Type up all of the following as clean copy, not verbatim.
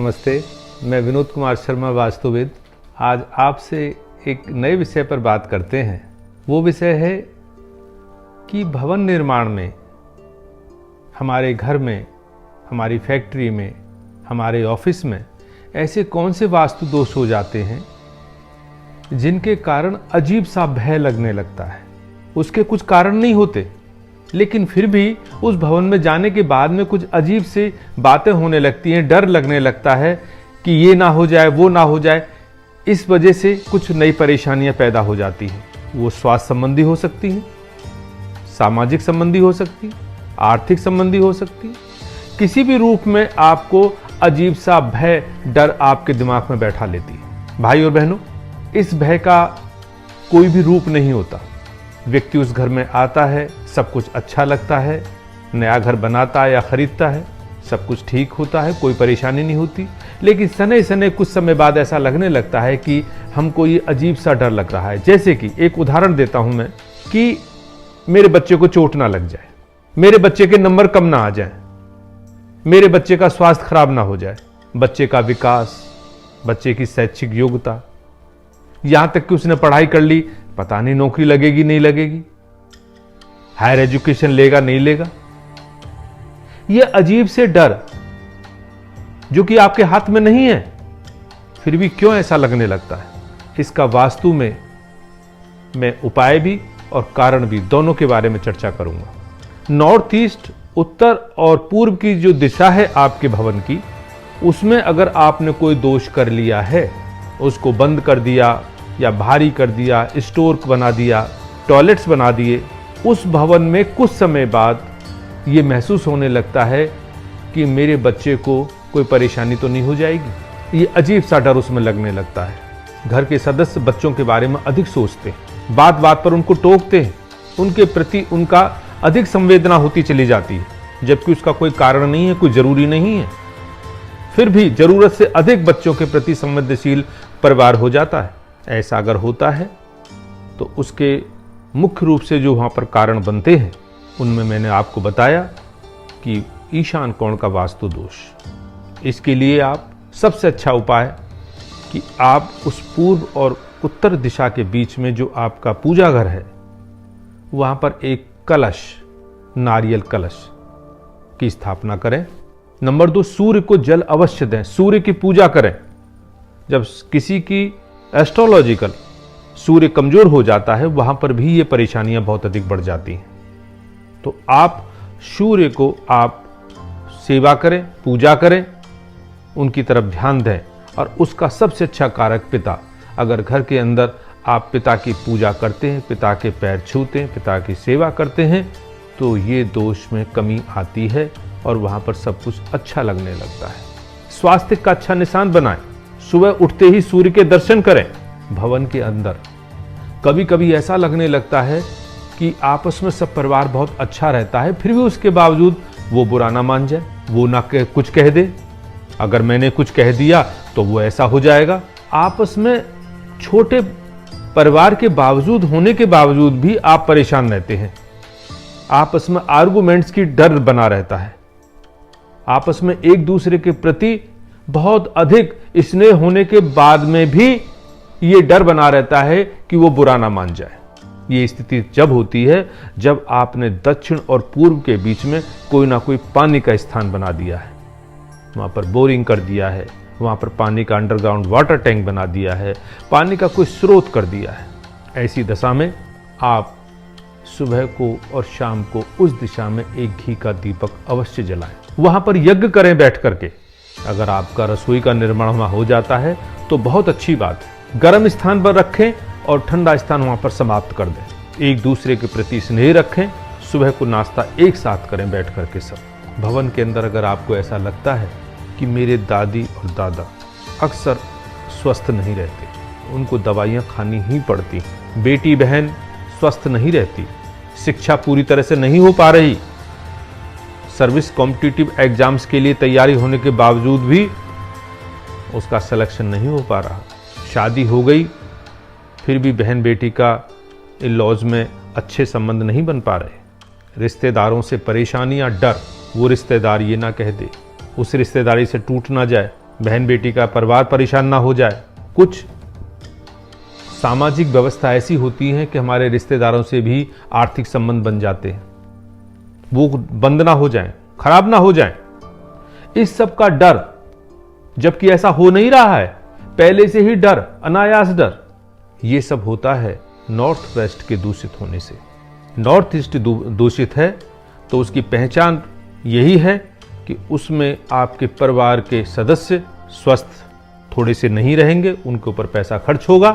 नमस्ते। मैं विनोद कुमार शर्मा, वास्तुविद। आज आपसे एक नए विषय पर बात करते हैं। वो विषय है कि भवन निर्माण में, हमारे घर में, हमारी फैक्ट्री में, हमारे ऑफिस में ऐसे कौन से वास्तु दोष हो जाते हैं जिनके कारण अजीब सा भय लगने लगता है। उसके कुछ कारण नहीं होते, लेकिन फिर भी उस भवन में जाने के बाद में कुछ अजीब सी बातें होने लगती हैं, डर लगने लगता है कि ये ना हो जाए, वो ना हो जाए। इस वजह से कुछ नई परेशानियां पैदा हो जाती हैं। वो स्वास्थ्य संबंधी हो सकती हैं, सामाजिक संबंधी हो सकती, आर्थिक संबंधी हो सकती। किसी भी रूप में आपको अजीब सा भय, डर आपके दिमाग में बैठा लेती है। भाई और बहनों, इस भय का कोई भी रूप नहीं होता। व्यक्ति उस घर में आता है, सब कुछ अच्छा लगता है, नया घर बनाता है या खरीदता है, सब कुछ ठीक होता है, कोई परेशानी नहीं होती। लेकिन सने सने कुछ समय बाद ऐसा लगने लगता है कि हमको ये अजीब सा डर लग रहा है। जैसे कि एक उदाहरण देता हूं मैं, कि मेरे बच्चे को चोट ना लग जाए, मेरे बच्चे के नंबर कम ना आ जाए, मेरे बच्चे का स्वास्थ्य खराब ना हो जाए, बच्चे का विकास, बच्चे की शैक्षिक योग्यता, यहां तक कि उसने पढ़ाई कर ली, पता नहीं नौकरी लगेगी नहीं लगेगी, हायर एजुकेशन लेगा नहीं लेगा। यह अजीब से डर जो कि आपके हाथ में नहीं है, फिर भी क्यों ऐसा लगने लगता है, इसका वास्तु में मैं उपाय भी और कारण भी दोनों के बारे में चर्चा करूंगा। नॉर्थ ईस्ट, उत्तर और पूर्व की जो दिशा है आपके भवन की, उसमें अगर आपने कोई दोष कर लिया है, उसको बंद कर दिया या भारी कर दिया, स्टोर बना दिया, टॉयलेट्स बना दिए, उस भवन में कुछ समय बाद ये महसूस होने लगता है कि मेरे बच्चे को कोई परेशानी तो नहीं हो जाएगी। ये अजीब सा डर उसमें लगने लगता है। घर के सदस्य बच्चों के बारे में अधिक सोचते हैं, बात बात पर उनको टोकते हैं, उनके प्रति उनका अधिक संवेदना होती चली जाती है, जबकि उसका कोई कारण नहीं है, कोई जरूरी नहीं है। फिर भी जरूरत से अधिक बच्चों के प्रति संवेदनशील परिवार हो जाता है। ऐसा अगर होता है तो उसके मुख्य रूप से जो वहां पर कारण बनते हैं, उनमें मैंने आपको बताया कि ईशान कोण का वास्तु दोष। इसके लिए आप सबसे अच्छा उपाय कि आप उस पूर्व और उत्तर दिशा के बीच में जो आपका पूजा घर है, वहां पर एक कलश, नारियल कलश की स्थापना करें। नंबर 2, सूर्य को जल अवश्य दें, सूर्य की पूजा करें। जब किसी की एस्ट्रोलॉजिकल सूर्य कमजोर हो जाता है, वहां पर भी ये परेशानियां बहुत अधिक बढ़ जाती हैं। तो आप सूर्य को आप सेवा करें, पूजा करें, उनकी तरफ ध्यान दें। और उसका सबसे अच्छा कारक पिता। अगर घर के अंदर आप पिता की पूजा करते हैं, पिता के पैर छूते हैं, पिता की सेवा करते हैं, तो ये दोष में कमी आती है और वहां पर सब कुछ अच्छा लगने लगता है। स्वास्थ्य का अच्छा निशान बनाएं। सुबह उठते ही सूर्य के दर्शन करें। भवन के अंदर कभी कभी ऐसा लगने लगता है कि आपस में सब परिवार बहुत अच्छा रहता है, फिर भी उसके बावजूद वो बुरा ना मान जाए, वो ना कुछ कह दे। अगर मैंने कुछ कह दिया तो वो ऐसा हो जाएगा। आपस में छोटे परिवार के बावजूद होने के बावजूद भी आप परेशान रहते हैं। आपस में आर्गुमेंट्स की डर बना रहता है। आपस में एक दूसरे के प्रति बहुत अधिक स्नेह होने के बाद में भी ये डर बना रहता है कि वो बुरा ना मान जाए। ये स्थिति जब होती है जब आपने दक्षिण और पूर्व के बीच में कोई ना कोई पानी का स्थान बना दिया है, वहां पर बोरिंग कर दिया है, वहां पर पानी का अंडरग्राउंड वाटर टैंक बना दिया है, पानी का कोई स्रोत कर दिया है। ऐसी दशा में आप सुबह को और शाम को उस दिशा में एक घी का दीपक अवश्य जलाएं। वहां पर यज्ञ करें बैठ करके। अगर आपका रसोई का निर्माण वहां हो जाता है तो बहुत अच्छी बात है। गर्म स्थान पर रखें और ठंडा स्थान वहां पर समाप्त कर दें। एक दूसरे के प्रति स्नेह रखें। सुबह को नाश्ता एक साथ करें बैठ करके सब। भवन के अंदर अगर आपको ऐसा लगता है कि मेरे दादी और दादा अक्सर स्वस्थ नहीं रहते, उनको दवाइयाँ खानी ही पड़ती, बेटी बहन स्वस्थ नहीं रहती, शिक्षा पूरी तरह से नहीं हो पा रही, सर्विस कॉम्पिटिटिव एग्जाम्स के लिए तैयारी होने के बावजूद भी उसका सिलेक्शन नहीं हो पा रहा, शादी हो गई फिर भी बहन बेटी का इन लॉज में अच्छे संबंध नहीं बन पा रहे, रिश्तेदारों से परेशानी या डर, वो रिश्तेदार ये ना कह दे, उस रिश्तेदारी से टूट ना जाए, बहन बेटी का परिवार परेशान ना हो जाए। कुछ सामाजिक व्यवस्था ऐसी होती है कि हमारे रिश्तेदारों से भी आर्थिक संबंध बन जाते हैं, वो बंद ना हो जाएं, खराब ना हो जाएं, इस सब का डर, जबकि ऐसा हो नहीं रहा है, पहले से ही डर, अनायास डर, ये सब होता है नॉर्थ वेस्ट के दूषित होने से। नॉर्थ ईस्ट दूषित है तो उसकी पहचान यही है कि उसमें आपके परिवार के सदस्य स्वस्थ थोड़े से नहीं रहेंगे, उनके ऊपर पैसा खर्च होगा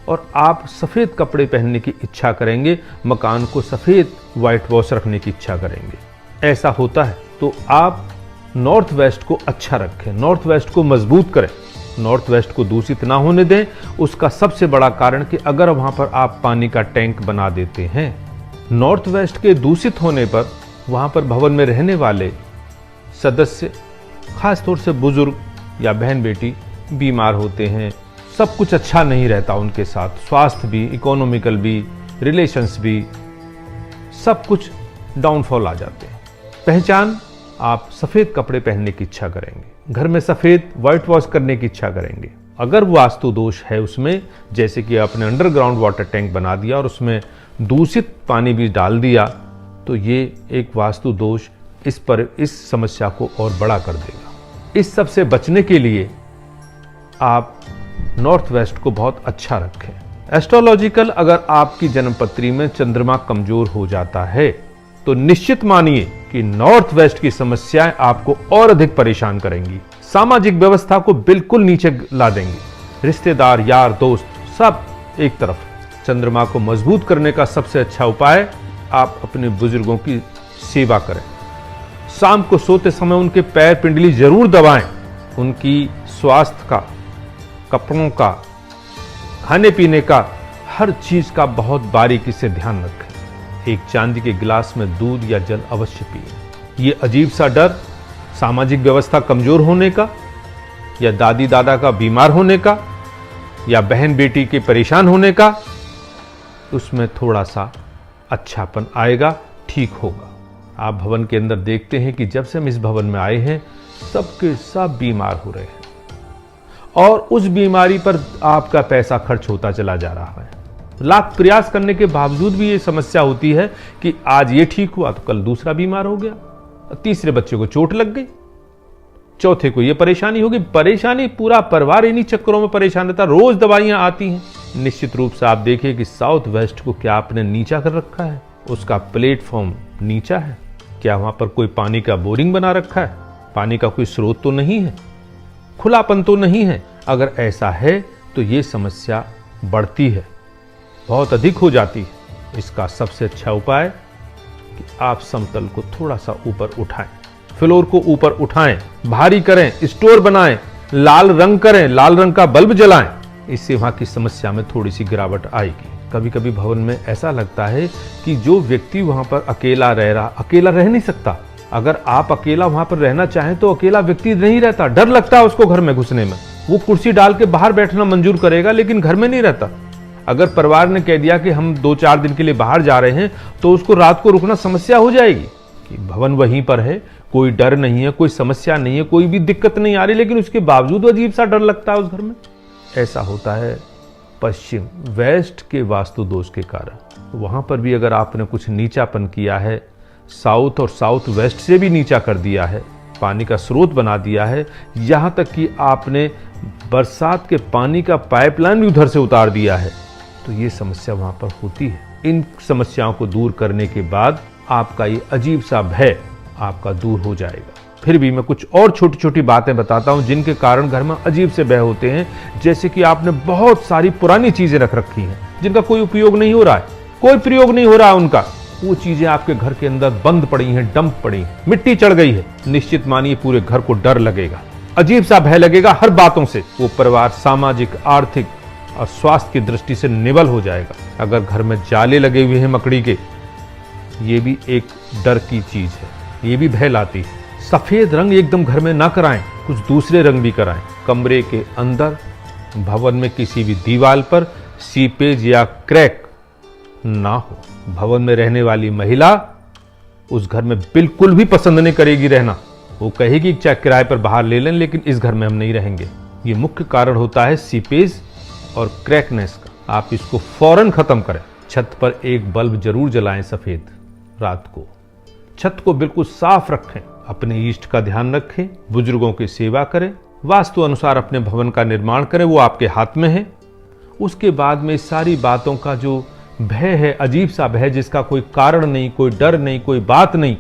और आप सफ़ेद कपड़े पहनने की इच्छा करेंगे, मकान को सफ़ेद वाइट वॉश रखने की इच्छा करेंगे। ऐसा होता है। तो आप नॉर्थ वेस्ट को अच्छा रखें, नॉर्थ वेस्ट को मजबूत करें, नॉर्थ वेस्ट को दूषित ना होने दें। उसका सबसे बड़ा कारण कि अगर वहाँ पर आप पानी का टैंक बना देते हैं, नॉर्थ वेस्ट के दूषित होने पर वहाँ पर भवन में रहने वाले सदस्य, खास तौर से बुजुर्ग या बहन बेटी बीमार होते हैं, सब कुछ अच्छा नहीं रहता उनके साथ, स्वास्थ्य भी, इकोनॉमिकल भी, रिलेशंस भी, सब कुछ डाउनफॉल आ जाते हैं। पहचान, आप सफ़ेद कपड़े पहनने की इच्छा करेंगे, घर में सफ़ेद व्हाइट वॉश करने की इच्छा करेंगे। अगर वास्तु दोष है उसमें, जैसे कि आपने अंडरग्राउंड वाटर टैंक बना दिया और उसमें दूषित पानी भी डाल दिया, तो ये एक वास्तु दोष इस समस्या को और बड़ा कर देगा। इस सब से बचने के लिए आप नॉर्थ वेस्ट को बहुत अच्छा रखें। एस्ट्रोलॉजिकल, अगर आपकी जन्मपत्री में चंद्रमा कमजोर हो जाता है तो निश्चित मानिए कि नॉर्थ वेस्ट की समस्याएं आपको और अधिक परेशान करेंगी, सामाजिक व्यवस्था को बिल्कुल नीचे ला देंगी, रिश्तेदार, यार, दोस्त सब एक तरफ। चंद्रमा को मजबूत करने का सबसे अच्छा उपाय, आप अपने बुजुर्गों की सेवा करें। शाम को सोते समय उनके पैर पिंडली जरूर दबाएं, उनकी स्वास्थ्य का, कपड़ों का, खाने पीने का, हर चीज का बहुत बारीकी से ध्यान रखें। एक चांदी के गिलास में दूध या जल अवश्य पिए। ये अजीब सा डर सामाजिक व्यवस्था कमजोर होने का, या दादी दादा का बीमार होने का, या बहन बेटी के परेशान होने का, उसमें थोड़ा सा अच्छापन आएगा, ठीक होगा। आप भवन के अंदर देखते हैं कि जब से हम इस भवन में आए हैं, सबके सब बीमार हो रहे हैं और उस बीमारी पर आपका पैसा खर्च होता चला जा रहा है। लाख प्रयास करने के बावजूद भी ये समस्या होती है कि आज ये ठीक हुआ तो कल दूसरा बीमार हो गया, तीसरे बच्चे को चोट लग गई, चौथे को ये परेशानी होगी। परेशानी, पूरा परिवार इन्हीं चक्करों में परेशान रहता, रोज दवाइयां आती हैं। निश्चित रूप से आप देखिए कि साउथ वेस्ट को क्या आपने नीचा कर रखा है, उसका प्लेटफॉर्म नीचा है। क्या वहां पर कोई पानी का बोरिंग बना रखा है? पानी का कोई स्रोत तो नहीं है, खुलापन तो नहीं है। अगर ऐसा है तो ये समस्या बढ़ती है, बहुत अधिक हो जाती है। इसका सबसे अच्छा उपाय कि आप समतल को थोड़ा सा ऊपर उठाएं, फ्लोर को ऊपर उठाएं, भारी करें, स्टोर बनाएं, लाल रंग करें, लाल रंग का बल्ब जलाएं। इससे वहां की समस्या में थोड़ी सी गिरावट आएगी। कभी कभी भवन में ऐसा लगता है कि जो व्यक्ति वहां पर अकेला रह नहीं सकता। अगर आप अकेला वहां पर रहना चाहें तो अकेला व्यक्ति नहीं रहता, डर लगता है उसको घर में घुसने में। वो कुर्सी डाल के बाहर बैठना मंजूर करेगा लेकिन घर में नहीं रहता। अगर परिवार ने कह दिया कि हम 2-4 दिन के लिए बाहर जा रहे हैं तो उसको रात को रुकना समस्या हो जाएगी कि भवन वहीं पर है, कोई डर नहीं है, कोई समस्या नहीं है, कोई भी दिक्कत नहीं आ रही, लेकिन उसके बावजूद अजीब सा डर लगता है उस घर में। ऐसा होता है पश्चिम वेस्ट के वास्तु दोष के कारण। वहां पर भी अगर आपने कुछ नीचापन किया है, साउथ और साउथ वेस्ट से भी नीचा कर दिया है, पानी का स्रोत बना दिया है, यहां तक कि आपने बरसात के पानी का पाइपलाइन भी उधर से उतार दिया है, तो ये समस्या वहां पर होती है। इन समस्याओं को दूर करने के बाद आपका ये अजीब सा भय आपका दूर हो जाएगा। फिर भी मैं कुछ और छोटी छोटी बातें बताता हूं जिनके कारण घर में अजीब से भय होते हैं। जैसे कि आपने बहुत सारी पुरानी चीजें रख रखी हैं जिनका कोई उपयोग नहीं हो रहा है, कोई प्रयोग नहीं हो रहा है उनका। वो चीजें आपके घर के अंदर बंद पड़ी हैं, डंप पड़ी हैं, मिट्टी चढ़ गई है। निश्चित मानिए पूरे घर को डर लगेगा, अजीब सा भय लगेगा हर बातों से। वो परिवार सामाजिक, आर्थिक और स्वास्थ्य की दृष्टि से निवल हो जाएगा। अगर घर में जाले लगे हुए हैं मकड़ी के, ये भी एक डर की चीज है, ये भी भय लाती है। सफेद रंग एकदम घर में ना कराएं, कुछ दूसरे रंग भी कराएं। कमरे के अंदर, भवन में किसी भी दीवार पर सीपेज या क्रैक ना हो। भवन में रहने वाली महिला उस घर में बिल्कुल भी पसंद नहीं करेगी रहना। वो कहेगी चाहे किराए पर बाहर ले लें, लेकिन इस घर में हम नहीं रहेंगे। ये मुख्य कारण होता है सीपेज और क्रैकनेस का। आप इसको फौरन खत्म करें। छत पर एक बल्ब जरूर जलाएं सफेद रात को। छत को बिल्कुल साफ रखें। अपने इष्ट का ध्यान रखें, बुजुर्गों की सेवा करें, वास्तु अनुसार अपने भवन का निर्माण करें, वो आपके हाथ में है। उसके बाद में सारी बातों का जो भय है, अजीब सा भय जिसका कोई कारण नहीं, कोई डर नहीं, कोई बात नहीं,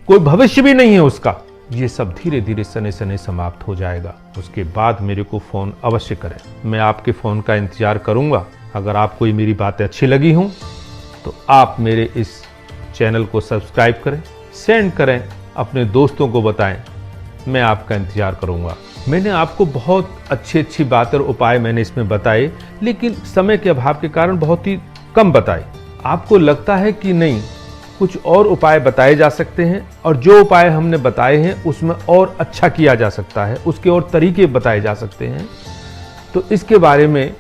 कोई भविष्य भी नहीं है उसका, ये सब धीरे धीरे सने सने समाप्त हो जाएगा। उसके बाद मेरे को फोन अवश्य करें। मैं आपके फोन का इंतजार करूंगा। अगर आपको ये मेरी बातें अच्छी लगी हों तो आप मेरे इस चैनल को सब्सक्राइब करें, सेंड करें, अपने दोस्तों को बताएं। मैं आपका इंतजार करूंगा। मैंने आपको बहुत अच्छी बातें और उपाय मैंने इसमें बताए, लेकिन समय के अभाव के कारण बहुत ही कम बताए। आपको लगता है कि नहीं, कुछ और उपाय बताए जा सकते हैं, और जो उपाय हमने बताए हैं उसमें और अच्छा किया जा सकता है, उसके और तरीके बताए जा सकते हैं, तो इसके बारे में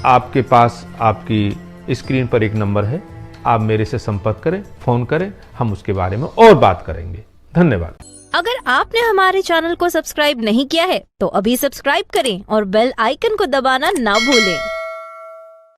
आपके पास आपकी स्क्रीन पर एक नंबर है, आप मेरे से संपर्क करें, फोन करें, हम उसके बारे में और बात करेंगे। धन्यवाद। अगर आपने हमारे चैनल को सब्सक्राइब नहीं किया है तो अभी सब्सक्राइब करें और बेल आइकन को दबाना ना भूलें।